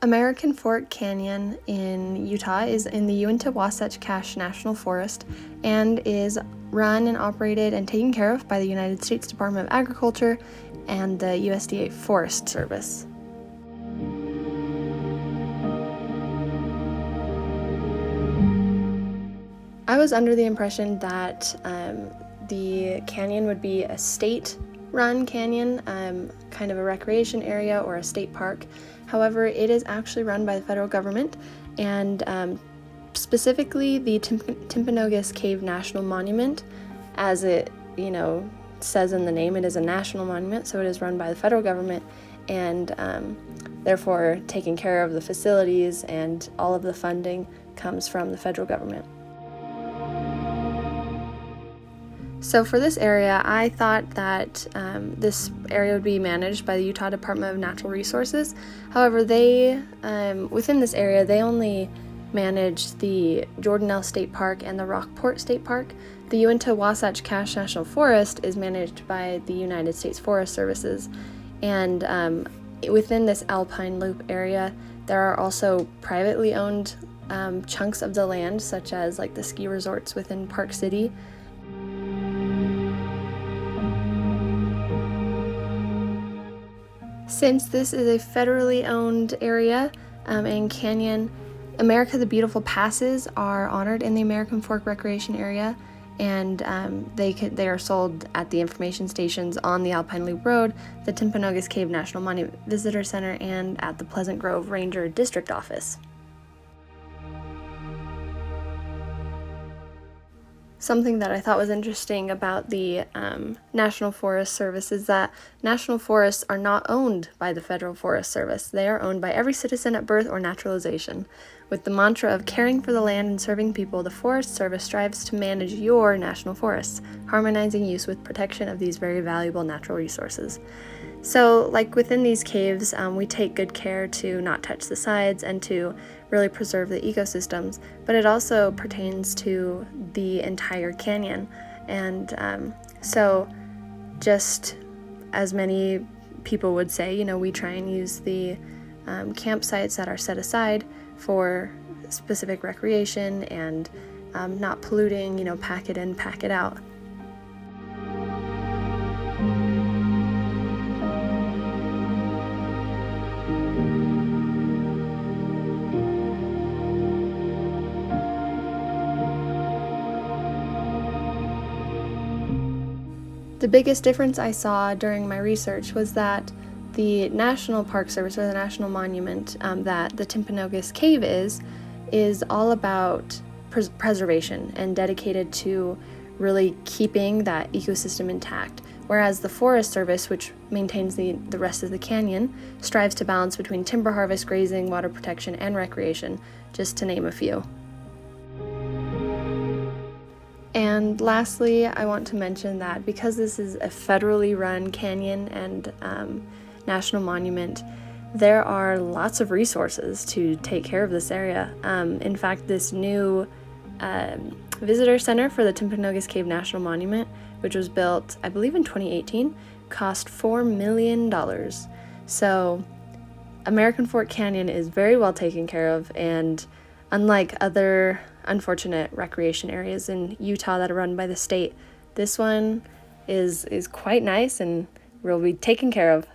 American Fork Canyon in Utah is in the Uinta-Wasatch Cache National Forest and is run and operated and taken care of by the United States Department of Agriculture and the USDA Forest Service. I was under the impression that the canyon would be a state-run canyon, kind of a recreation area or a state park. However, it is actually run by the federal government, and specifically the Timpanogos Cave National Monument, as it says in the name, it is a national monument, so it is run by the federal government, and therefore taking care of the facilities and all of the funding comes from the federal government. So for this area, I thought that this area would be managed by the Utah Department of Natural Resources. However, they, within this area, they only manage the Jordanelle State Park and the Rockport State Park. The Uinta-Wasatch Cache National Forest is managed by the United States Forest Services. And within this Alpine Loop area, there are also privately owned chunks of the land, such as like the ski resorts within Park City. Since this is a federally owned area and canyon, America the Beautiful passes are honored in the American Fork Recreation Area, and they are sold at the information stations on the Alpine Loop Road, the Timpanogos Cave National Monument Visitor Center, and at the Pleasant Grove Ranger District Office. Something that I thought was interesting about the National Forest Service is that national forests are not owned by the Federal Forest Service. They are owned by every citizen at birth or naturalization. With the mantra of caring for the land and serving people, the Forest Service strives to manage your national forests, harmonizing use with protection of these very valuable natural resources. So, like within these caves, we take good care to not touch the sides and to really preserve the ecosystems, but it also pertains to the entire canyon. And so, just as many people would say, we try and use the campsites that are set aside for specific recreation and not polluting, pack it in, pack it out. The biggest difference I saw during my research was that the National Park Service, or the National Monument that the Timpanogos Cave is all about preservation and dedicated to really keeping that ecosystem intact. Whereas the Forest Service, which maintains the rest of the canyon, strives to balance between timber harvest, grazing, water protection, and recreation, just to name a few. And lastly, I want to mention that because this is a federally run canyon and national monument, there are lots of resources to take care of this area. In fact, this new visitor center for the Timpanogos Cave National Monument, which was built, I believe, in 2018, cost $4 million. So American Fork Canyon is very well taken care of, and unlike other unfortunate recreation areas in Utah that are run by the state, this one is quite nice and will be taken care of.